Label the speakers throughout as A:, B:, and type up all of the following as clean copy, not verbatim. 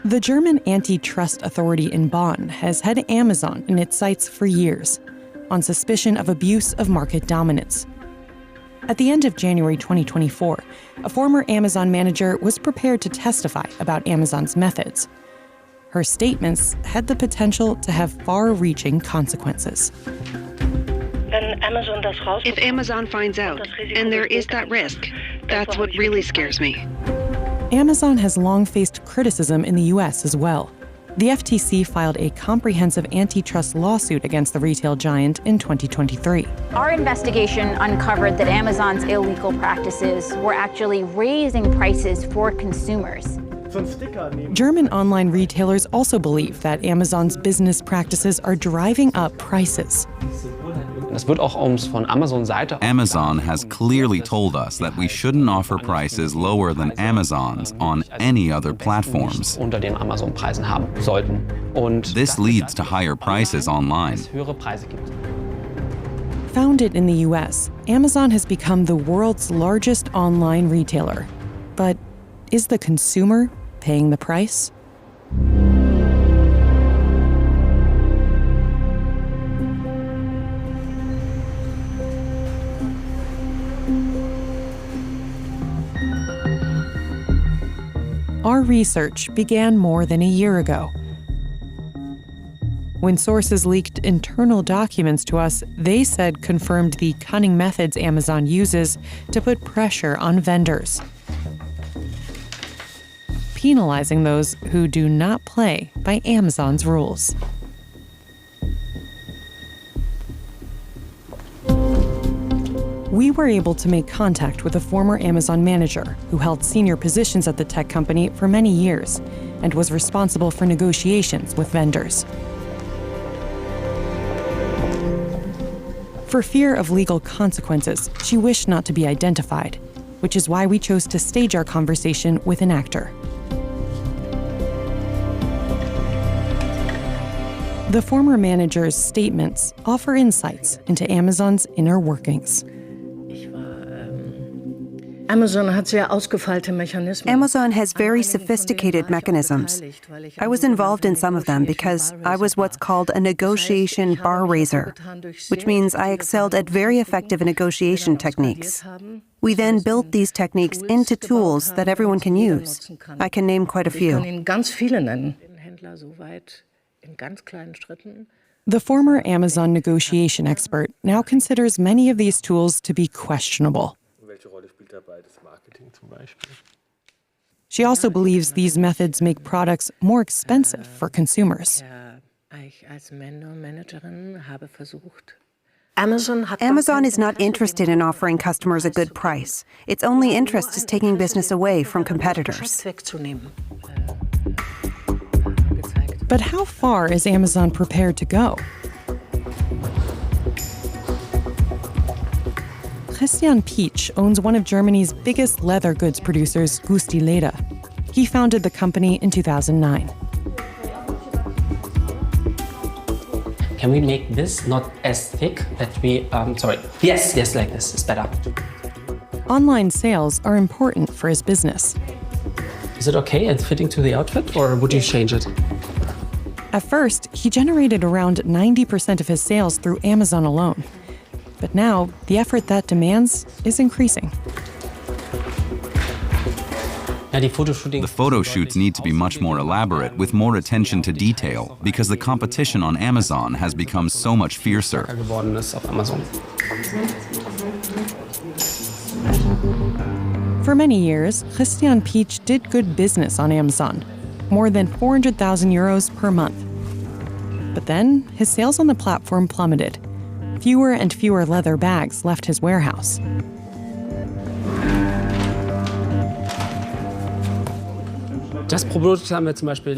A: The German Antitrust Authority in Bonn has had Amazon in its sights for years, on suspicion of abuse of market dominance. At the end of January 2024, a former Amazon manager was prepared to testify about Amazon's methods. Her statements had the potential to have far-reaching consequences.
B: If Amazon finds out, and there is that risk, that's what really scares me.
A: Amazon has long faced criticism in the US as well. The FTC filed a comprehensive antitrust lawsuit against the retail giant in 2023.
C: Our investigation uncovered that Amazon's illegal practices were actually raising prices for consumers.
A: German online retailers also believe that Amazon's business practices are driving up prices.
D: Amazon has clearly told us that we shouldn't offer prices lower than Amazon's on any other platforms. This leads to higher prices online.
A: Founded in the US, Amazon has become the world's largest online retailer. But is the consumer paying the price? Our research began more than a year ago. When sources leaked internal documents to us, they said confirmed the cunning methods Amazon uses to put pressure on vendors, penalizing those who do not play by Amazon's rules. We were able to make contact with a former Amazon manager who held senior positions at the tech company for many years and was responsible for negotiations with vendors. For fear of legal consequences, she wished not to be identified, which is why we chose to stage our conversation with an actor. The former manager's statements offer insights into Amazon's inner workings.
E: Amazon has very sophisticated mechanisms. I was involved in some of them because I was what's called a negotiation bar raiser, which means I excelled at very effective negotiation techniques. We then built these techniques into tools that everyone can use. I can name quite a few.
A: The former Amazon negotiation expert now considers many of these tools to be questionable. She also believes these methods make products more expensive for consumers.
E: Amazon is not interested in offering customers a good price. Its only interest is taking business away from competitors.
A: But how far is Amazon prepared to go? Christian Pietsch owns one of Germany's biggest leather goods producers, Gusti Leder. He founded the company in 2009.
F: Can we make this not as thick that we, yes, like this is better.
A: Online sales are important for his business.
F: Is it okay and fitting to the outfit, or would you change it?
A: At first, he generated around 90% of his sales through Amazon alone. But now, the effort that demands is increasing.
D: The photo shoots need to be much more elaborate, with more attention to detail, because the competition on Amazon has become so much fiercer.
A: For many years, Christian Pietsch did good business on Amazon, more than 400,000 euros per month. But then, his sales on the platform plummeted. Fewer and fewer leather bags left his warehouse.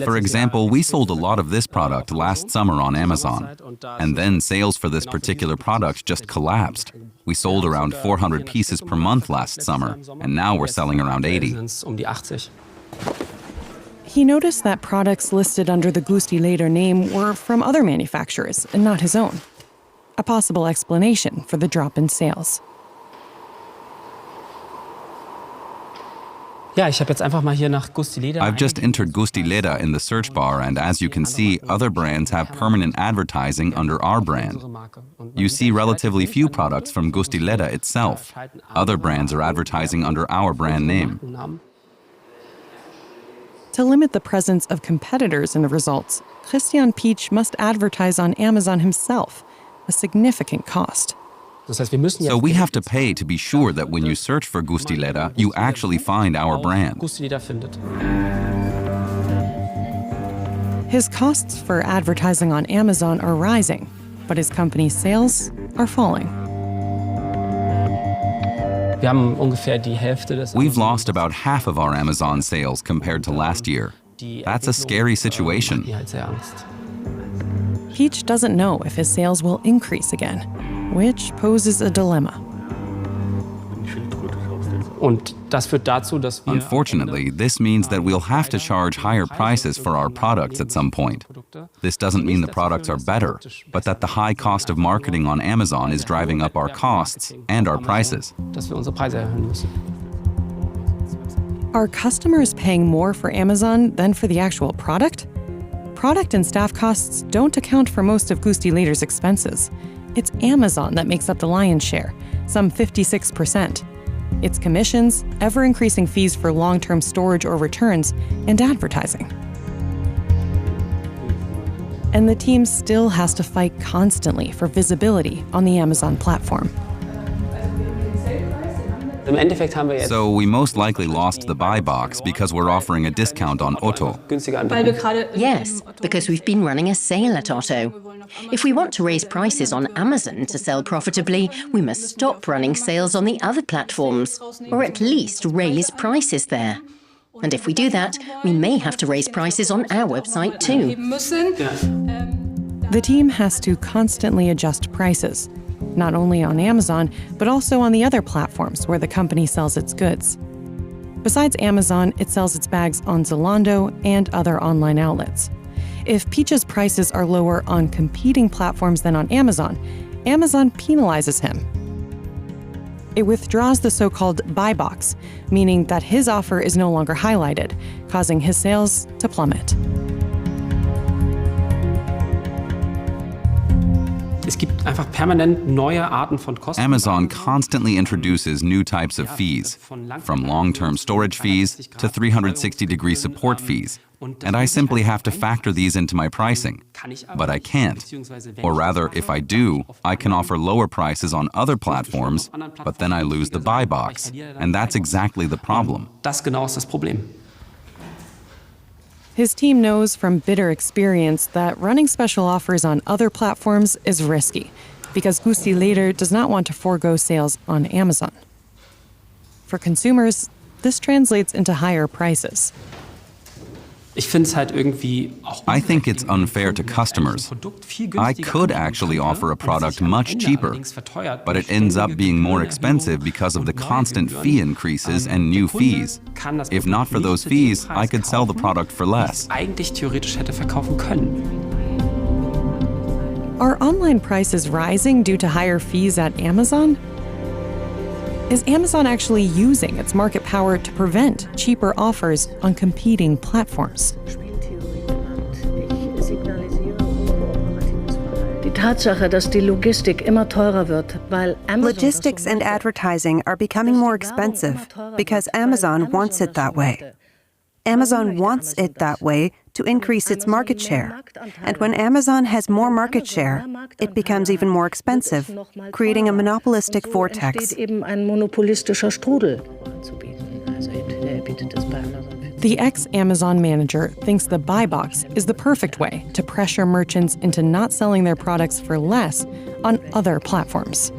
D: For example, we sold a lot of this product last summer on Amazon, and then sales for this particular product just collapsed. We sold around 400 pieces per month last summer, and now we're selling around 80.
A: He noticed that products listed under the Gusti Leder name were from other manufacturers and not his own. A possible explanation for the drop in sales.
F: Ja, ich habe jetzt einfach mal hier nach Gusti Leder.
D: I've just entered Gusti Leda in the search bar, and as you can see, other brands have permanent advertising under our brand. You see relatively few products from Gusti Leda itself. Other brands are advertising under our brand name.
A: To limit the presence of competitors in the results, Christian Pietsch must advertise on Amazon himself, a significant cost.
F: Das heißt, wir müssen jetzt
D: So we have to pay to be sure that when you search for Gusti Leda, you actually find our brand.
F: Gusti Leder findet.
A: His costs for advertising on Amazon are rising, but his company's sales are falling.
F: Wir haben ungefähr die Hälfte des
D: We've lost about half of our Amazon sales compared to last year. That's a scary situation.
F: Mir halt sehr Angst.
A: Pietsch doesn't know if his sales will increase again, which poses a dilemma.
F: Und das führt dazu, dass wir
D: Unfortunately, this means that we'll have to charge higher prices for our products at some point. This doesn't mean the products are better, but that the high cost of marketing on Amazon is driving up our costs and our prices.
F: dass wir unsere Preise erhöhen müssen.
A: Are customers paying more for Amazon than for the actual product? Product and staff costs don't account for most of Gusti Leder's expenses. It's Amazon that makes up the lion's share, some 56%. It's commissions, ever-increasing fees for long-term storage or returns, and advertising. And the team still has to fight constantly for visibility on the Amazon platform.
F: Im Endeffekt haben wir jetzt
D: So we most likely lost the buy box because we're offering a discount on Otto.
F: günstiger anbieten.
G: Yes, because we've been running a sale at Otto. If we want to raise prices on Amazon to sell profitably, we must stop running sales on the other platforms, or at least raise prices there. And if we do that, we may have to raise prices on our website too.
A: The team has to constantly adjust prices, not only on Amazon, but also on the other platforms where the company sells its goods. Besides Amazon, it sells its bags on Zalando and other online outlets. If Pietsch's prices are lower on competing platforms than on Amazon, Amazon penalizes him. It withdraws the so-called buy box, meaning that his offer is no longer highlighted, causing his sales to plummet.
F: Es gibt einfach permanent neue Arten von Kosten.
D: Amazon constantly introduces new types of fees, from long-term storage fees to 360-degree support fees, and I simply have to factor these into my pricing. But I can't. Or rather, if I do, I can offer lower prices on other platforms, but then I lose the buy box, and that's exactly the problem.
F: Das genau ist das Problem.
A: His team knows from bitter experience that running special offers on other platforms is risky, because Gusti Leder does not want to forego sales on Amazon. For consumers, this translates into higher prices.
F: Ich finde es halt irgendwie auch
D: I think it's unfair to customers. I could actually offer a product much cheaper, but it ends up being more expensive because of the constant fee increases and new fees. If not for those fees, I could sell the product for less.
F: eigentlich theoretisch hätte verkaufen können.
A: Are online prices rising due to higher fees at Amazon? Is Amazon actually using its market power to prevent cheaper offers on competing platforms?
H: Die Tatsache, dass die Logistik immer teurer wird, weil
E: Logistics and advertising are becoming more expensive because Amazon wants it that way. Amazon wants it that way to increase its market share. And when Amazon has more market share, it becomes even more expensive, creating a monopolistic vortex.
A: The ex-Amazon manager thinks the buy box is the perfect way to pressure merchants into not selling their products for less on other platforms.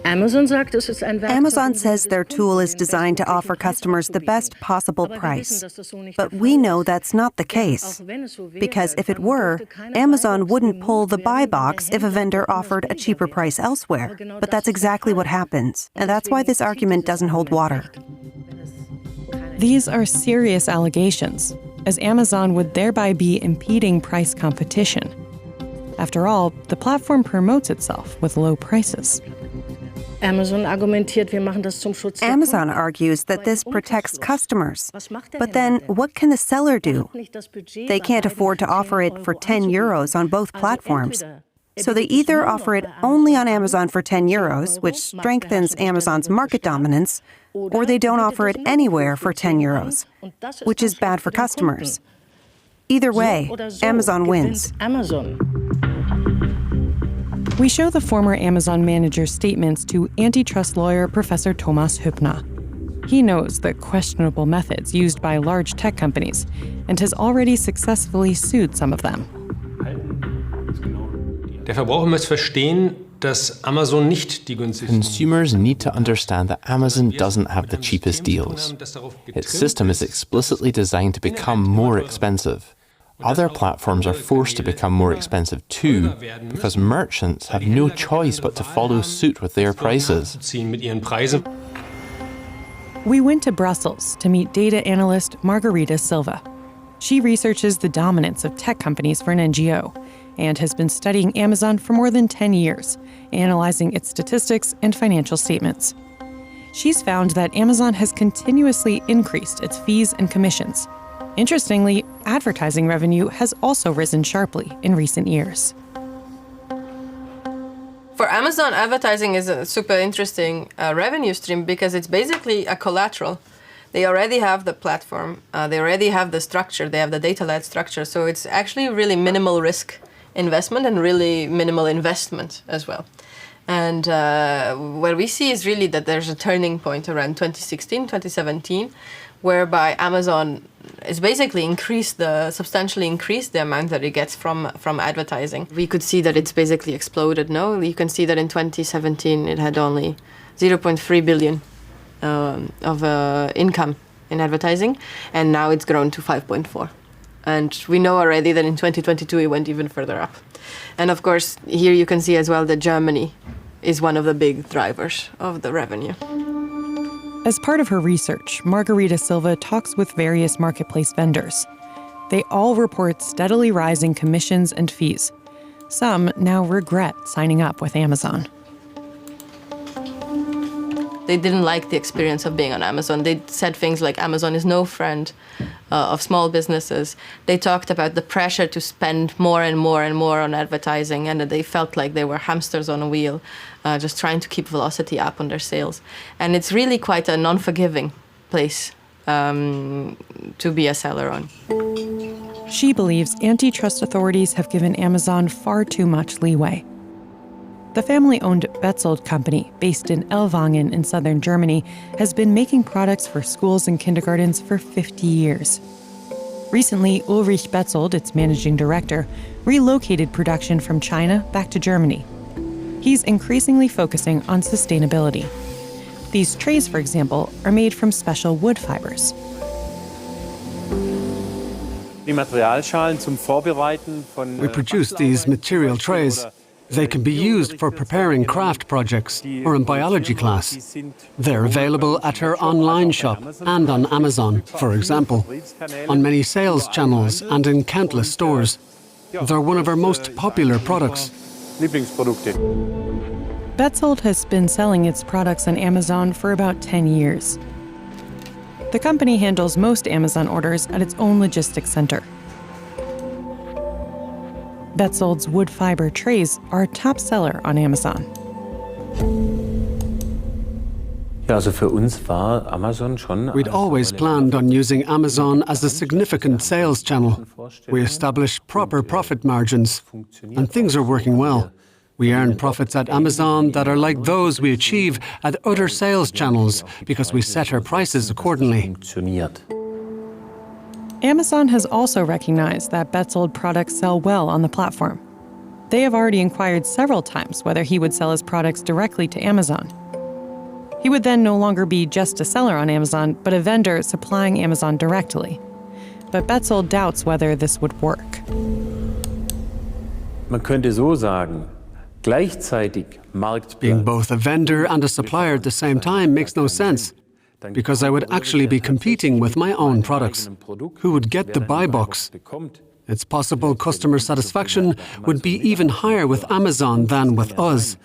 H: Amazon
E: says their tool is designed to offer customers the best possible price. But we know that's not the case. Because if it were, Amazon wouldn't pull the buy box if a vendor offered a cheaper price elsewhere. But that's exactly what happens. And that's why this argument doesn't hold water.
A: These are serious allegations, as Amazon would thereby be impeding price competition. After all, the platform promotes itself with low prices.
H: Amazon argumentiert, wir machen das zum Schutz der
E: Amazon
H: Kunden.
E: argues that this protects customers. But then what can the seller do? They can't afford to offer it for 10 euros on both platforms. So they either offer it only on Amazon for 10 euros, which strengthens Amazon's market dominance, or they don't offer it anywhere for 10 euros, which is bad for customers. Either way, Amazon wins.
A: We show the former Amazon manager's statements to antitrust lawyer Professor Thomas Hübner. He knows the questionable methods used by large tech companies and has already successfully sued some of them.
I: Der Verbraucher muss verstehen, dass Amazon nicht die günstigsten.
J: Consumers need to understand that Amazon doesn't have the cheapest deals. Its system is explicitly designed to become more expensive. Other platforms are forced to become more expensive too, because merchants have no choice but to follow suit with their prices.
A: We went to Brussels to meet data analyst Margarita Silva. She researches the dominance of tech companies for an NGO and has been studying Amazon for more than 10 years, analyzing its statistics and financial statements. She's found that Amazon has continuously increased its fees and commissions. Interestingly, advertising revenue has also risen sharply in recent years.
K: For Amazon, advertising is a super interesting revenue stream because it's basically a collateral. They already have the platform, they already have the structure, they have the data-led structure, so it's actually really minimal risk investment and really minimal investment as well. And what we see is really that there's a turning point around 2016, 2017, whereby Amazon is basically substantially increased the amount that it gets from advertising. We could see that it's basically exploded, no? You can see that in 2017 it had only 0.3 billion of income in advertising, and now it's grown to 5.4. And we know already that in 2022 it went even further up. And of course, here you can see as well that Germany is one of the big drivers of the revenue.
A: As part of her research, Margarita Silva talks with various marketplace vendors. They all report steadily rising commissions and fees. Some now regret signing up with Amazon.
K: They didn't like the experience of being on Amazon. They said things like Amazon is no friend of small businesses. They talked about the pressure to spend more and more and more on advertising, and that they felt like they were hamsters on a wheel, just trying to keep velocity up on their sales. And it's really quite a non-forgiving place to be a seller on.
A: She believes antitrust authorities have given Amazon far too much leeway. The family-owned Betzold company, based in Ellwangen in southern Germany, has been making products for schools and kindergartens for 50 years. Recently, Ulrich Betzold, its managing director, relocated production from China back to Germany. He's increasingly focusing on sustainability. These trays, for example, are made from special wood fibers.
L: We produce these material trays. They can be used for preparing craft projects or in biology class. They're available at our online shop and on Amazon, for example, on many sales channels and in countless stores. They're one of our most popular products.
A: Betzold has been selling its products on Amazon for about 10 years. The company handles most Amazon orders at its own logistics center. Betzold's wood fiber trays are a top seller on Amazon.
L: We'd always planned on using Amazon as a significant sales channel. We established proper profit margins, and things are working well. We earn profits at Amazon that are like those we achieve at other sales channels because we set our prices accordingly.
A: Amazon has also recognized that Betzold products sell well on the platform. They have already inquired several times whether he would sell his products directly to Amazon. He would then no longer be just a seller on Amazon, but a vendor supplying Amazon directly. But Betzold doubts whether this would work.
L: Man könnte so sagen, being both a vendor and a supplier at the same time makes no sense, because I would actually be competing with my own products. Who would get the buy box? It's possible customer satisfaction would be even higher with Amazon than with us.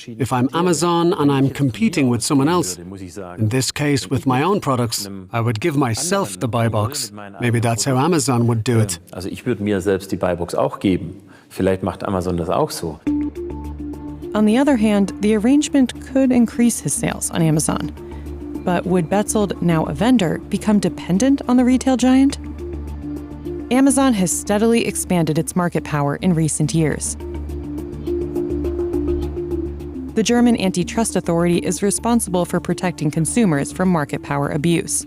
L: If I'm Amazon and I'm competing with someone else, in this case with my own products, I would give myself the buy box. Maybe that's how Amazon would do it.
M: Also ich würde mir selbst die Buybox auch geben. Vielleicht macht Amazon das auch so.
A: On the other hand, the arrangement could increase his sales on Amazon. But would Betzold, now a vendor, become dependent on the retail giant? Amazon has steadily expanded its market power in recent years. The German Antitrust Authority is responsible for protecting consumers from market power abuse.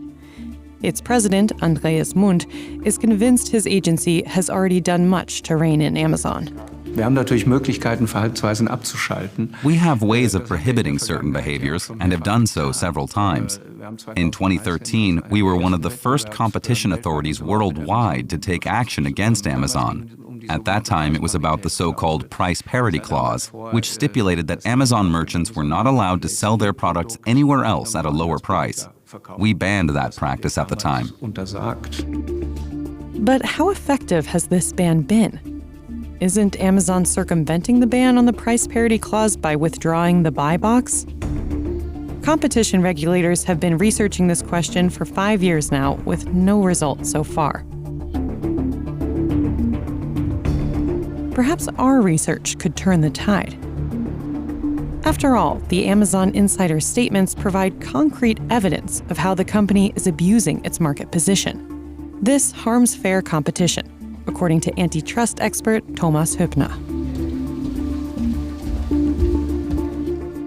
A: Its president, Andreas Mund, is convinced his agency has already done much to rein in Amazon.
N: Wir haben natürlich Möglichkeiten, Verhaltensweisen abzuschalten.
D: We have ways of prohibiting certain behaviors and have done so several times. In 2013, we were one of the first competition authorities worldwide to take action against Amazon. At that time, it was about the so-called price parity clause, which stipulated that Amazon merchants were not allowed to sell their products anywhere else at a lower price. We banned that practice at the time.
A: But how effective has this ban been? Isn't Amazon circumventing the ban on the price parity clause by withdrawing the buy box? Competition regulators have been researching this question for 5 years now, with no result so far. Perhaps our research could turn the tide. After all, the Amazon insider statements provide concrete evidence of how the company is abusing its market position. This harms fair competition, according to antitrust expert Thomas Hübner.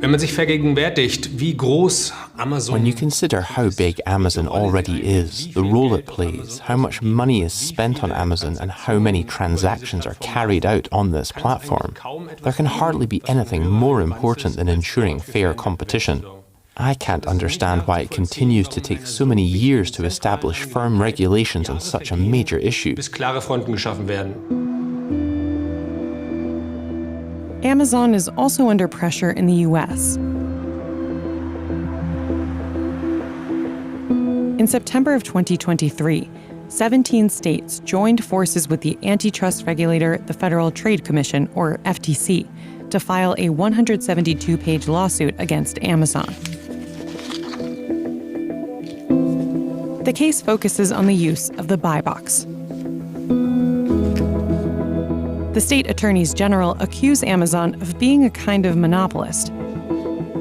I: Wenn man sich vergegenwärtigt, wie groß Amazon...
J: When you consider how big Amazon already is, the role it plays, how much money is spent on Amazon, and how many transactions are carried out on this platform, there can hardly be anything more important than ensuring fair competition. I can't understand why it continues to take so many years to establish firm regulations on such a major issue.
I: Bis klare Fronten geschaffen werden.
A: Amazon is also under pressure in the US. In September of 2023, 17 states joined forces with the antitrust regulator, the Federal Trade Commission, or FTC, to file a 172-page lawsuit against Amazon. The case focuses on the use of the buy box. The state attorneys general accuse Amazon of being a kind of monopolist.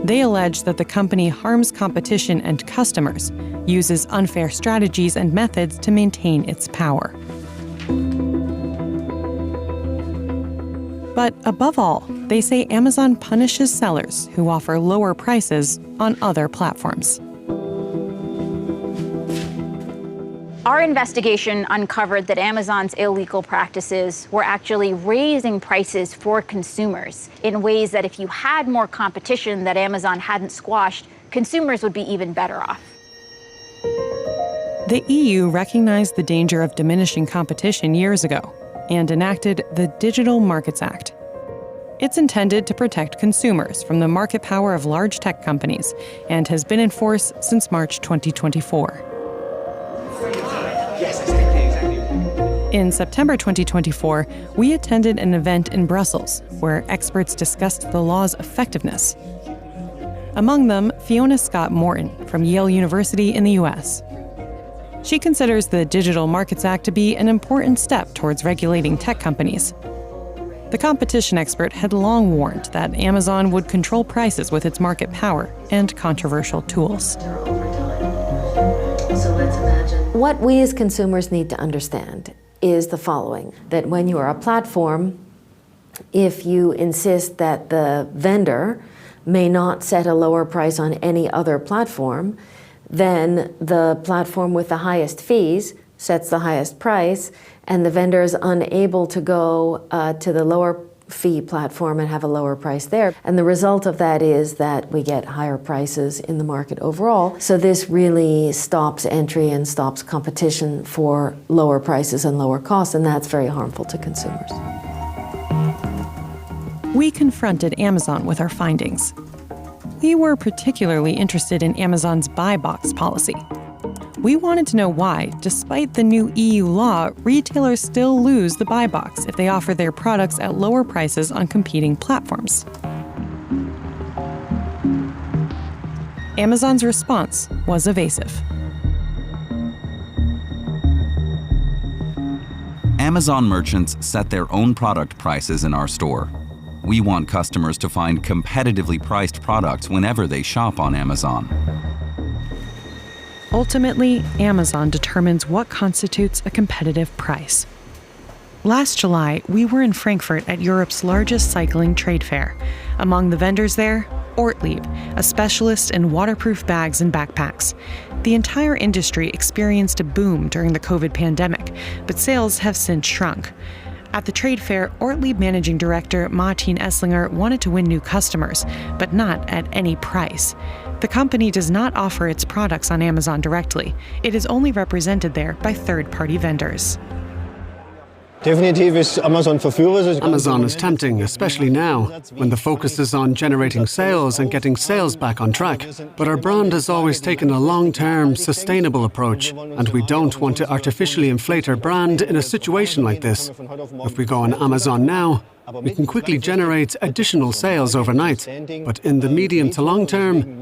A: They allege that the company harms competition and customers, uses unfair strategies and methods to maintain its power. But above all, they say Amazon punishes sellers who offer lower prices on other platforms.
C: Our investigation uncovered that Amazon's illegal practices were actually raising prices for consumers in ways that if you had more competition that Amazon hadn't squashed, consumers would be even better off.
A: The EU recognized the danger of diminishing competition years ago and enacted the Digital Markets Act. It's intended to protect consumers from the market power of large tech companies and has been in force since March 2024. In September 2024, we attended an event in Brussels where experts discussed the law's effectiveness. Among them, Fiona Scott Morton from Yale University in the US. She considers the Digital Markets Act to be an important step towards regulating tech companies. The competition expert had long warned that Amazon would control prices with its market power and controversial tools.
O: What we as consumers need to understand is the following, that when you are a platform, if you insist that the vendor may not set a lower price on any other platform, then the platform with the highest fees sets the highest price, and the vendor is unable to go to the lower fee platform and have a lower price there. And the result of that is that we get higher prices in the market overall. So this really stops entry and stops competition for lower prices and lower costs, and that's very harmful to consumers.
A: We confronted Amazon with our findings. We were particularly interested in Amazon's buy box policy. We wanted to know why, despite the new EU law, retailers still lose the buy box if they offer their products at lower prices on competing platforms. Amazon's response was evasive.
D: Amazon merchants set their own product prices in our store. We want customers to find competitively priced products whenever they shop on Amazon.
A: Ultimately, Amazon determines what constitutes a competitive price. Last July, we were in Frankfurt at Europe's largest cycling trade fair. Among the vendors there, Ortlieb, a specialist in waterproof bags and backpacks. The entire industry experienced a boom during the COVID pandemic, but sales have since shrunk. At the trade fair, Ortlieb managing director Martin Esslinger wanted to win new customers, but not at any price. The company does not offer its products on Amazon directly. It is only represented there by third-party vendors.
L: Amazon is tempting, especially now, when the focus is on generating sales and getting sales back on track. But our brand has always taken a long-term, sustainable approach, and we don't want to artificially inflate our brand in a situation like this. If we go on Amazon now, we can quickly generate additional sales overnight, but in the medium to long term,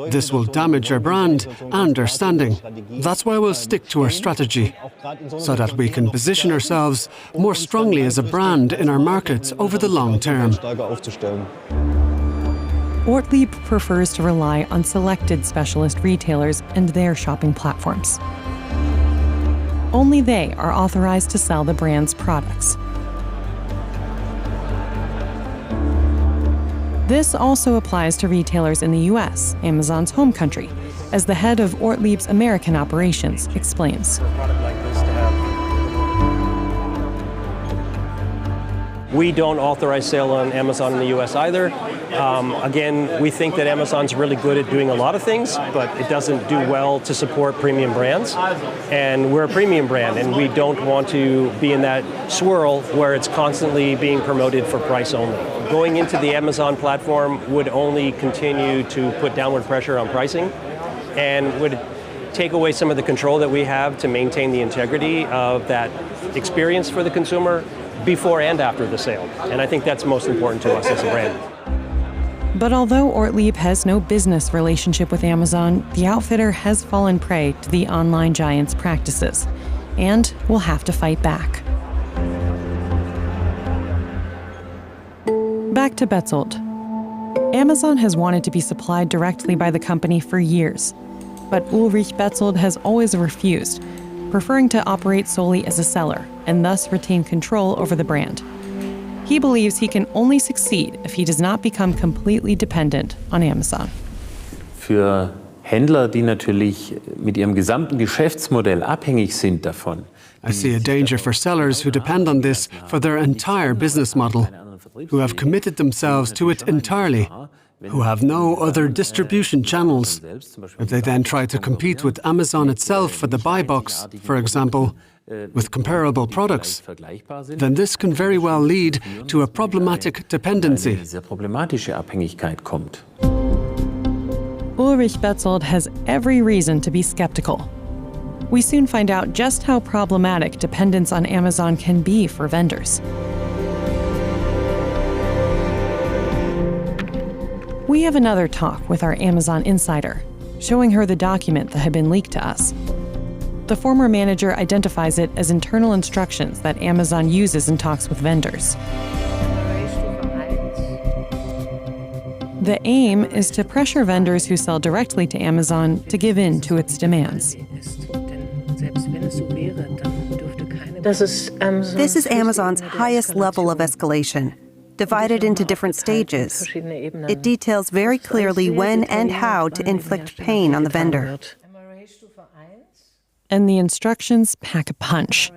L: this will damage our brand and our standing. That's why we'll stick to our strategy, so that we can position ourselves more strongly as a brand in our markets over the long term.
A: Ortlieb prefers to rely on selected specialist retailers and their shopping platforms. Only they are authorized to sell the brand's products. This also applies to retailers in the US, Amazon's home country, as the head of Ortlieb's American operations explains.
P: We don't authorize sale on Amazon in the US either. Again, we think that Amazon's really good at doing a lot of things, but it doesn't do well to support premium brands. And we're a premium brand, and we don't want to be in that swirl where it's constantly being promoted for price only. Going into the Amazon platform would only continue to put downward pressure on pricing and would take away some of the control that we have to maintain the integrity of that experience for the consumer before and after the sale. And I think that's most important to us as a brand.
A: But although Ortlieb has no business relationship with Amazon, the outfitter has fallen prey to the online giant's practices and will have to fight back. Back to Betzold. Amazon has wanted to be supplied directly by the company for years, but Ulrich Betzold has always refused, preferring to operate solely as a seller and thus retain control over the brand. He believes he can only succeed if he does not become completely dependent on Amazon.
M: Für Händler, die natürlich mit ihrem gesamten Geschäftsmodell abhängig sind davon.
L: I see a danger for sellers who depend on this for their entire business model, who have committed themselves to it entirely, who have no other distribution channels. If they then try to compete with Amazon itself for the buy box, for example, with comparable products, then this can very well lead to a problematic dependency.
A: Ulrich Betzold has every reason to be skeptical. We soon find out just how problematic dependence on Amazon can be for vendors. We have another talk with our Amazon insider, showing her the document that had been leaked to us. The former manager identifies it as internal instructions that Amazon uses in talks with vendors. The aim is to pressure vendors who sell directly to Amazon to give in to its demands.
E: This is Amazon's highest level of escalation, divided into different stages. It details very clearly when and how to inflict pain on the vendor.
A: And the instructions pack a punch.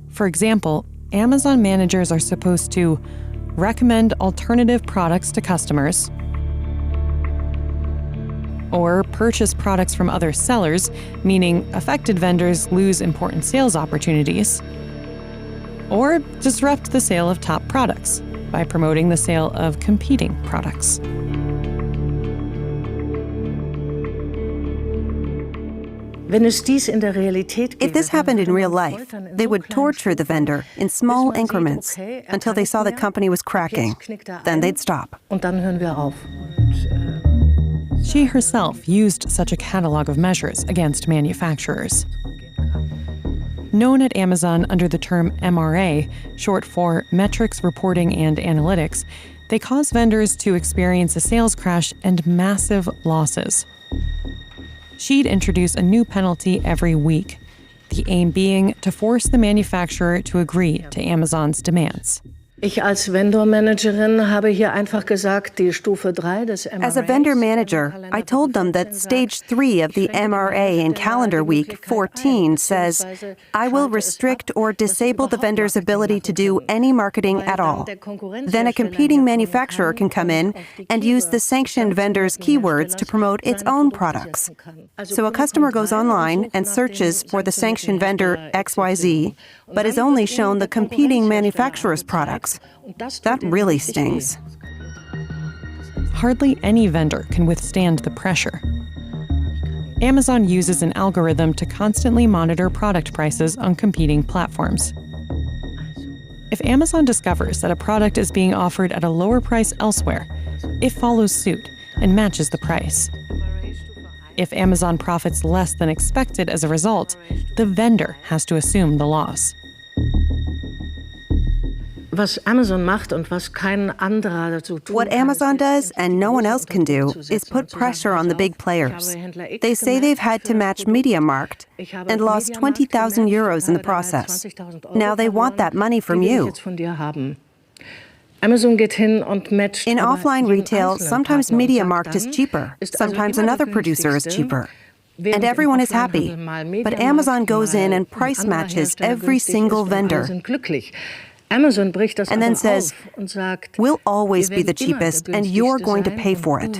A: For example, Amazon managers are supposed to recommend alternative products to customers, or purchase products from other sellers, meaning affected vendors lose important sales opportunities, or disrupt the sale of top products by promoting the sale of competing products.
E: If this happened in real life, they would torture the vendor in small increments until they saw the company was cracking. Then they'd stop.
A: She herself used such a catalog of measures against manufacturers. Known at Amazon under the term MRA, short for Metrics, Reporting, and Analytics, they cause vendors to experience a sales crash and massive losses. She'd introduce a new penalty every week, the aim being to force the manufacturer to agree to Amazon's demands.
E: As a vendor manager, I told them that stage 3 of the MRA in calendar week 14 says, I will restrict or disable the vendor's ability to do any marketing at all. Then a competing manufacturer can come in and use the sanctioned vendor's keywords to promote its own products. So a customer goes online and searches for the sanctioned vendor XYZ, but is only shown the competing manufacturer's products. That really stings.
A: Hardly any vendor can withstand the pressure. Amazon uses an algorithm to constantly monitor product prices on competing platforms. If Amazon discovers that a product is being offered at a lower price elsewhere, it follows suit and matches the price. If Amazon profits less than expected as a result, the vendor has to assume the loss.
E: What Amazon does and no one else can do is put pressure on the big players. They say they've had to match MediaMarkt and lost 20,000 euros in the process. Now they want that money from you. In offline retail, sometimes MediaMarkt is cheaper, sometimes another producer is cheaper. And everyone is happy. But Amazon goes in and price matches every single vendor. And then says, we'll always be the cheapest and you're going to pay for it.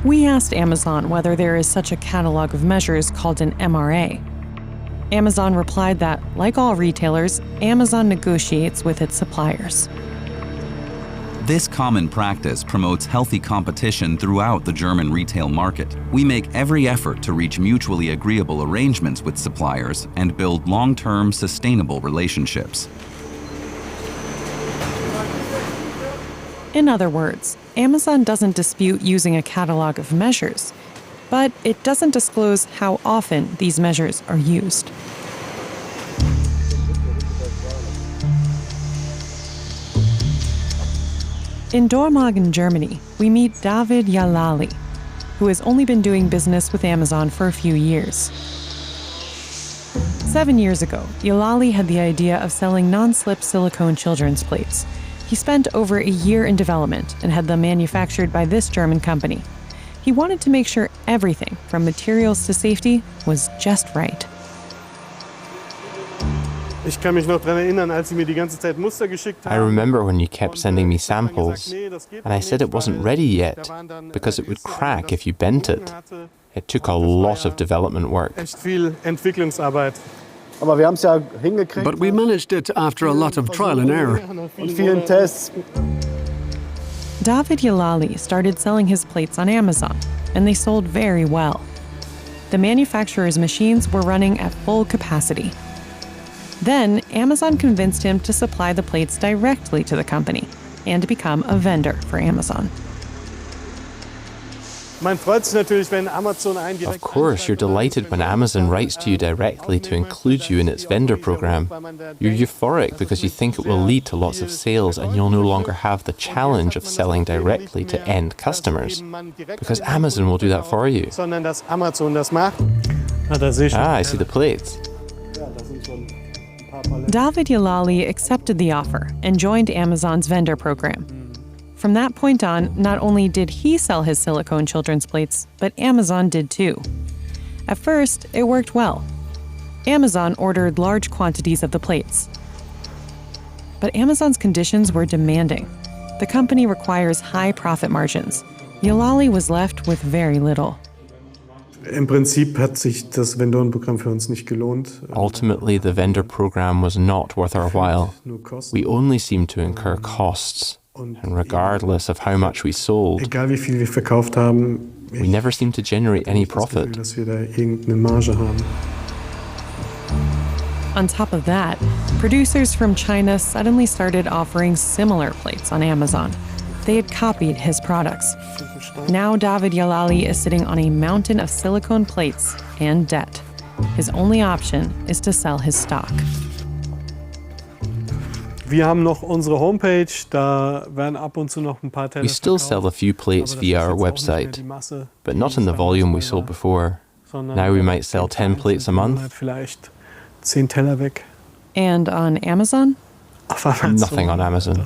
A: We asked Amazon whether there is such a catalog of measures called an MRA. Amazon replied that, like all retailers, Amazon negotiates with its suppliers.
D: This common practice promotes healthy competition throughout the German retail market. We make every effort to reach mutually agreeable arrangements with suppliers and build long-term, sustainable relationships.
A: In other words, Amazon doesn't dispute using a catalog of measures, but it doesn't disclose how often these measures are used. In Dormagen, Germany, we meet David Jalali, who has only been doing business with Amazon for a few years. 7 years ago, Jalali had the idea of selling non-slip silicone children's plates. He spent over a year in development and had them manufactured by this German company. He wanted to make sure everything, from materials to safety, was just right.
J: I remember when you kept sending me samples, and I said it wasn't ready yet, because it would crack if you bent it. It took a lot of development work.
L: But we managed it after a lot of trial and error.
A: David Jalali started selling his plates on Amazon, and they sold very well. The manufacturer's machines were running at full capacity. Then, Amazon convinced him to supply the plates directly to the company and to become a vendor for Amazon.
J: Of course, you're delighted when Amazon writes to you directly to include you in its vendor program. You're euphoric because you think it will lead to lots of sales and you'll no longer have the challenge of selling directly to end customers, because Amazon will do that for you. Ah, I see the plates.
A: David Jalali accepted the offer and joined Amazon's vendor program. From that point on, not only did he sell his silicone children's plates, but Amazon did too. At first, it worked well. Amazon ordered large quantities of the plates. But Amazon's conditions were demanding. The company requires high profit margins. Jalali was left with very little.
J: Ultimately, the vendor program was not worth our while. We only seemed to incur costs. And regardless of how much we sold, We never seem to generate any profit.
A: On top of that, producers from China suddenly started offering similar plates on Amazon. They had copied his products. Now David Jalali is sitting on a mountain of silicone plates and debt. His only option is to sell his stock.
J: We still sell a few plates via our website, but not in the volume we sold before. Now we might sell 10 plates a month.
A: And on Amazon?
J: Nothing on Amazon.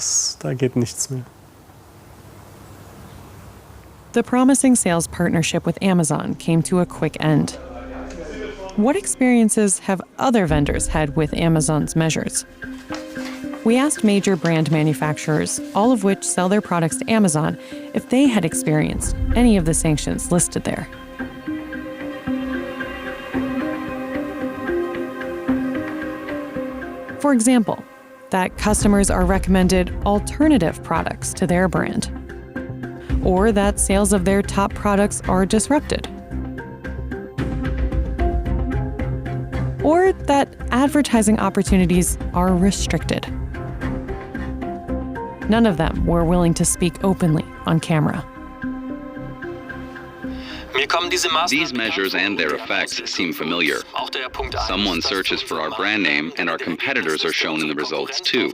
A: The promising sales partnership with Amazon came to a quick end. What experiences have other vendors had with Amazon's measures? We asked major brand manufacturers, all of which sell their products to Amazon, if they had experienced any of the sanctions listed there. For example, that customers are recommended alternative products to their brand, or that sales of their top products are disrupted, or that advertising opportunities are restricted. None of them were willing to speak openly on camera.
D: These measures and their effects seem familiar. Someone searches for our brand name and our competitors are shown in the results too.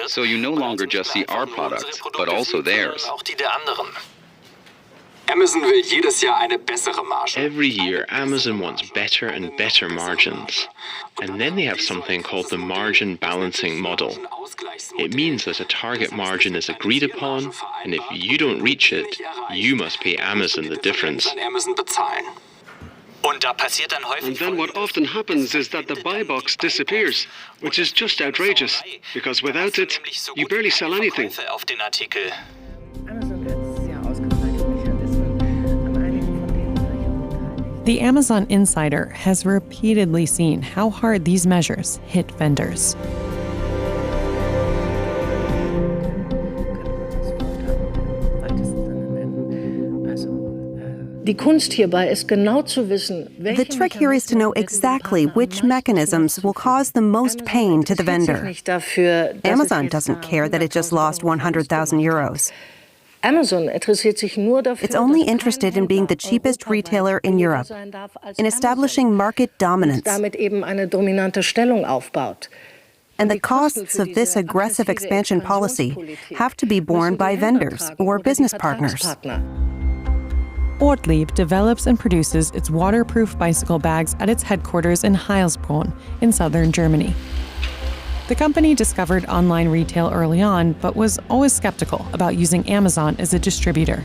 D: So you no longer just see our products, but also theirs.
Q: Every year, Amazon wants better and better margins. And then they have something called the margin balancing model. It means that a target margin is agreed upon, and if you don't reach it, you must pay Amazon the difference.
R: And then what often happens is that the buy box disappears, which is just outrageous, because without it, you barely sell anything.
A: The Amazon insider has repeatedly seen how hard these measures hit vendors.
E: The trick here is to know exactly which mechanisms will cause the most pain to the vendor. Amazon doesn't care that it just lost 100,000 euros. It's only interested in being the cheapest retailer in Europe, in establishing market dominance. And the costs of this aggressive expansion policy have to be borne by vendors or business partners.
A: Ortlieb develops and produces its waterproof bicycle bags at its headquarters in Heilsbronn in southern Germany. The company discovered online retail early on, but was always skeptical about using Amazon as a distributor.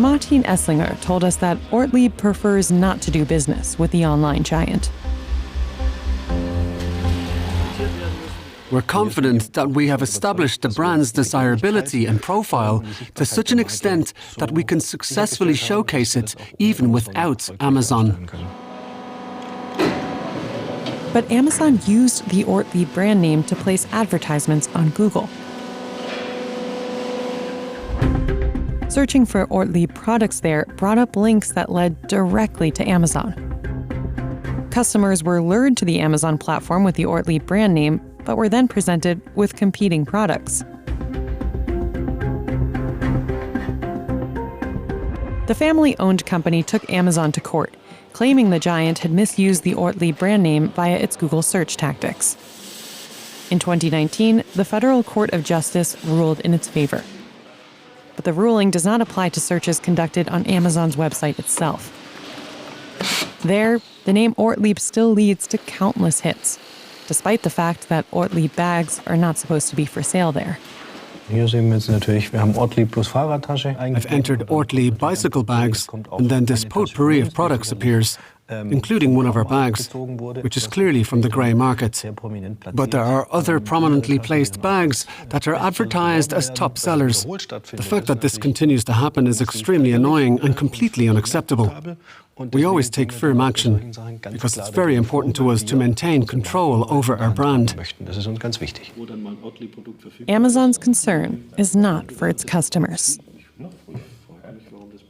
A: Martin Esslinger told us that Ortlieb prefers not to do business with the online giant.
L: We're confident that we have established the brand's desirability and profile to such an extent that we can successfully showcase it even without Amazon.
A: But Amazon used the Ortlieb brand name to place advertisements on Google. Searching for Ortlieb products there brought up links that led directly to Amazon. Customers were lured to the Amazon platform with the Ortlieb brand name, but were then presented with competing products. The family-owned company took Amazon to court, claiming the giant had misused the Ortlieb brand name via its Google search tactics. In 2019, the Federal Court of Justice ruled in its favor. But the ruling does not apply to searches conducted on Amazon's website itself. There, the name Ortlieb still leads to countless hits, despite the fact that Ortlieb bags are not supposed to be for sale there.
L: I've entered Ortlieb bicycle bags, and then this potpourri of products appears, including one of our bags, which is clearly from the grey market. But there are other prominently placed bags that are advertised as top sellers. The fact that this continues to happen is extremely annoying and completely unacceptable. We always take firm action, because it's very important to us to maintain control over our brand.
A: Amazon's concern is not for its customers.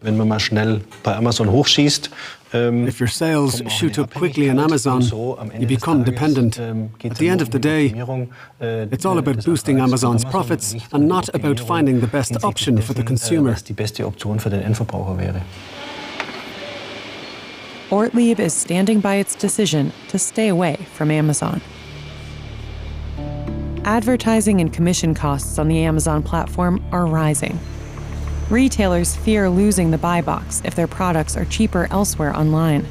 S: Wenn man mal schnell bei Amazon hochschießt,
L: if your sales shoot up quickly on Amazon, you become dependent. At the end of the day, it's all about boosting Amazon's profits and not about finding the best option for the consumer.
S: Die beste Option für den Endverbraucher wäre.
A: Ortlieb is standing by its decision to stay away from Amazon. Advertising and commission costs on the Amazon platform are rising. Retailers fear losing the buy box if their products are cheaper elsewhere online.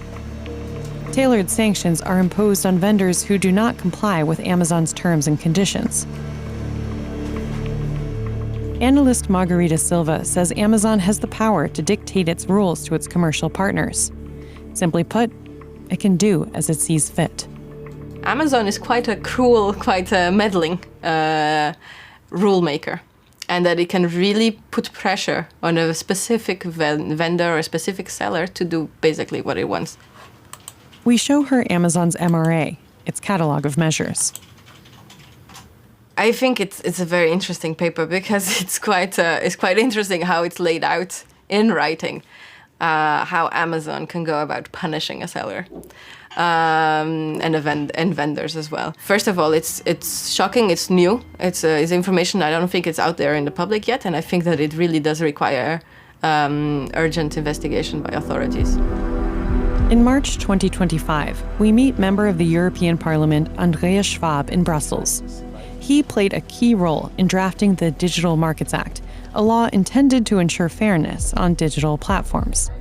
A: Tailored sanctions are imposed on vendors who do not comply with Amazon's terms and conditions. Analyst Margarita Silva says Amazon has the power to dictate its rules to its commercial partners. Simply put, it can do as it sees fit.
K: Amazon is quite a cruel, quite a meddling rule maker, and that it can really put pressure on a specific vendor or a specific seller to do basically what it wants.
A: We show her Amazon's MRA, its catalog of measures.
K: I think it's a very interesting paper because it's quite interesting how it's laid out in writing, how Amazon can go about punishing a seller. And vendors as well. First of all, it's shocking. It's new. It's information I don't think it's out there in the public yet, and I think that it really does require urgent investigation by authorities.
A: In March 2025, we meet member of the European Parliament Andreas Schwab in Brussels. He played a key role in drafting the Digital Markets Act, a law intended to ensure fairness on digital platforms.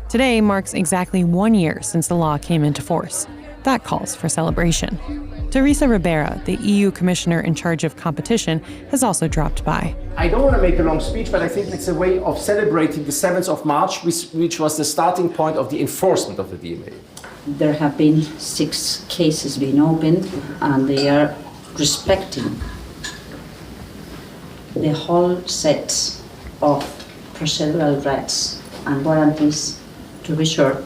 A: Today marks exactly 1 year since the law came into force. That calls for celebration. Teresa Ribera, the EU Commissioner in charge of competition, has also dropped by.
T: I don't want to make a long speech, but I think it's a way of celebrating the 7th of March, which was the starting point of the enforcement of the DMA.
U: There have been 6 cases being opened, and they are respecting the whole set of procedural rights and warranties to be sure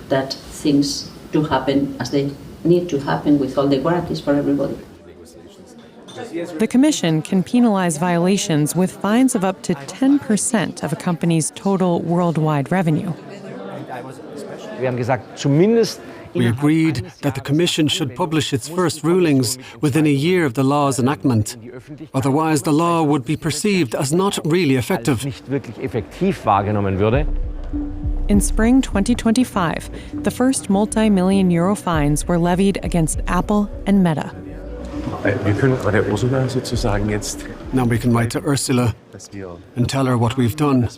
U: that things do happen as they need to happen with all the guarantees for everybody.
A: The Commission can penalize violations with fines of up to 10% of a company's total worldwide revenue.
L: We agreed that the Commission should publish its first rulings within a year of the law's enactment. Otherwise, the law would be perceived as not really effective.
A: In spring 2025, the first multi-million euro fines were levied against Apple and Meta.
L: Now we can write to Ursula and tell her what we've done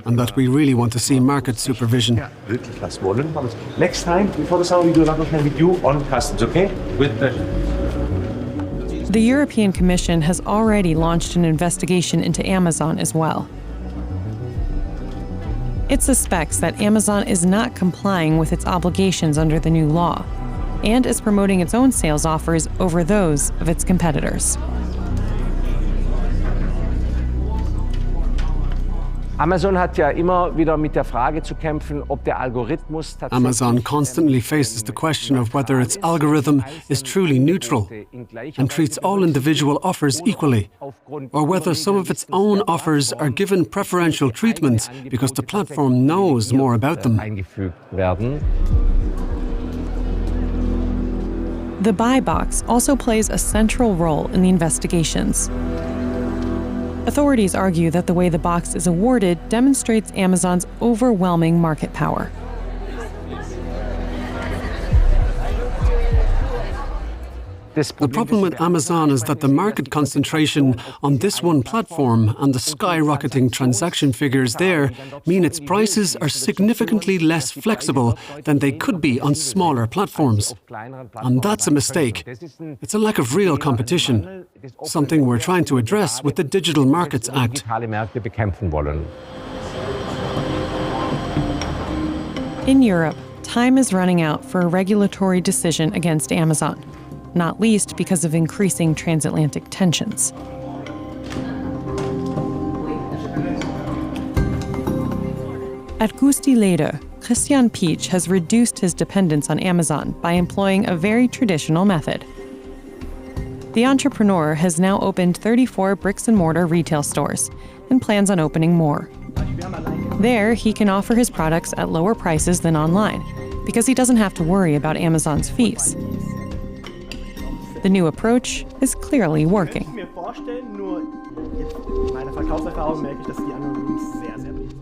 L: and that we really want to see market supervision.
T: Next time, before the summer, we do another thing with you on customs, okay? With pleasure.
A: The European Commission has already launched an investigation into Amazon as well. It suspects that Amazon is not complying with its obligations under the new law and is promoting its own sales offers over those of its competitors.
T: Amazon hat ja immer wieder mit der Frage zu kämpfen, ob der Algorithmus
L: Amazon constantly faces the question of whether its algorithm is truly neutral and treats all individual offers equally, or whether some of its own offers are given preferential treatment because the platform knows more about them.
A: The buy box also plays a central role in the investigations. Authorities argue that the way the box is awarded demonstrates Amazon's overwhelming market power.
L: The problem with Amazon is that the market concentration on this one platform and the skyrocketing transaction figures there mean its prices are significantly less flexible than they could be on smaller platforms. And that's a mistake. It's a lack of real competition, something we're trying to address with the Digital Markets Act.
A: In Europe, time is running out for a regulatory decision against Amazon, not least because of increasing transatlantic tensions. At Gusti Leder, Christian Pietsch has reduced his dependence on Amazon by employing a very traditional method. The entrepreneur has now opened 34 bricks-and-mortar retail stores and plans on opening more. There, he can offer his products at lower prices than online because he doesn't have to worry about Amazon's fees. The new approach is clearly working.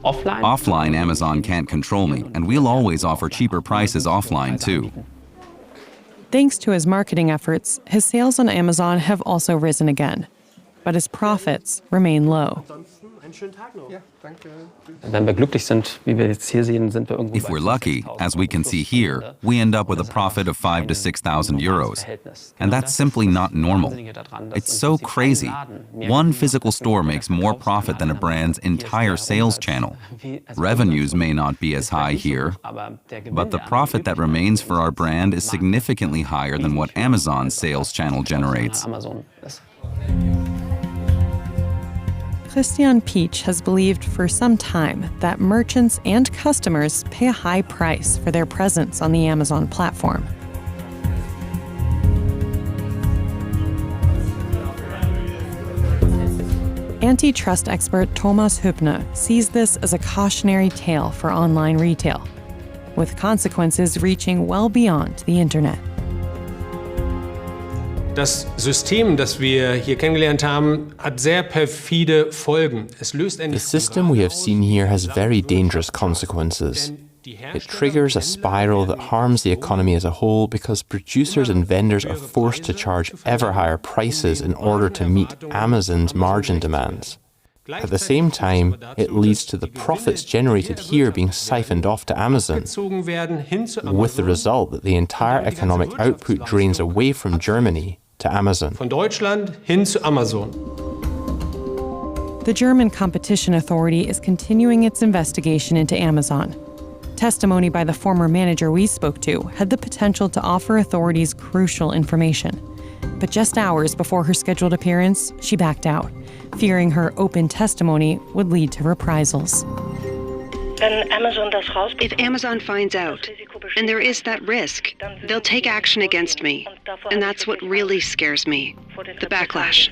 D: Offline, Amazon can't control me, and we'll always offer cheaper prices offline too.
A: Thanks to his marketing efforts, his sales on Amazon have also risen again, but his profits remain low.
D: If we're lucky, as we can see here, we end up with a profit of 5,000 to 6,000 euros. And that's simply not normal. It's so crazy. One physical store makes more profit than a brand's entire sales channel. Revenues may not be as high here, but the profit that remains for our brand is significantly higher than what Amazon's sales channel generates.
A: Christian Peach has believed for some time that merchants and customers pay a high price for their presence on the Amazon platform. Antitrust expert Thomas Hübner sees this as a cautionary tale for online retail, with consequences reaching well beyond the internet.
I: Das System, das wir hier kennengelernt haben, hat sehr perfide Folgen.
J: The system we have seen here has very dangerous consequences. It triggers a spiral that harms the economy as a whole because producers and vendors are forced to charge ever higher prices in order to meet Amazon's margin demands. At the same time, it leads to the profits generated here being siphoned off to Amazon, with the result that the entire economic output drains away from Germany to Amazon.
I: Von Deutschland hin zu Amazon.
A: The German Competition Authority is continuing its investigation into Amazon. Testimony by the former manager we spoke to had the potential to offer authorities crucial information. But just hours before her scheduled appearance, she backed out, fearing her open testimony would lead to reprisals.
E: If Amazon finds out, and there is that risk, they'll take action against me. And that's what really scares me, the backlash.